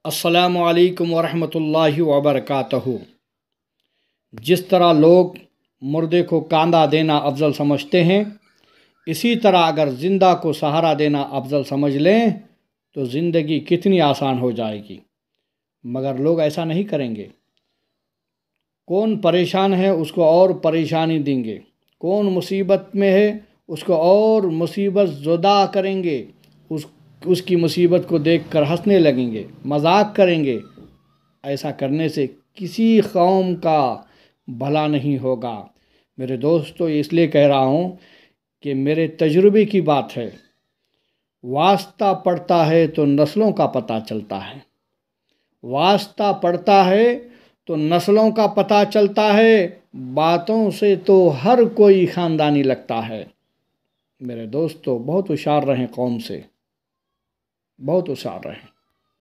السلام علیکم ورحمۃ اللہ وبرکاتہ۔ جس طرح لوگ مردے کو کاندھا دینا افضل سمجھتے ہیں، اسی طرح اگر زندہ کو سہارا دینا افضل سمجھ لیں تو زندگی کتنی آسان ہو جائے گی، مگر لوگ ایسا نہیں کریں گے۔ کون پریشان ہے اس کو اور پریشانی دیں گے، کون مصیبت میں ہے اس کو اور مصیبت زدہ کریں گے، اس کی مصیبت کو دیکھ کر ہنسنے لگیں گے، مذاق کریں گے۔ ایسا کرنے سے کسی قوم کا بھلا نہیں ہوگا۔ میرے دوستو، اس لیے کہہ رہا ہوں کہ میرے تجربے کی بات ہے۔ واسطہ پڑتا ہے تو نسلوں کا پتہ چلتا ہے، واسطہ پڑتا ہے تو نسلوں کا پتہ چلتا ہے، باتوں سے تو ہر کوئی خاندانی لگتا ہے۔ میرے دوستو، بہت ہوشیار رہیں، قوم سے بہت ہوشیار رہیں۔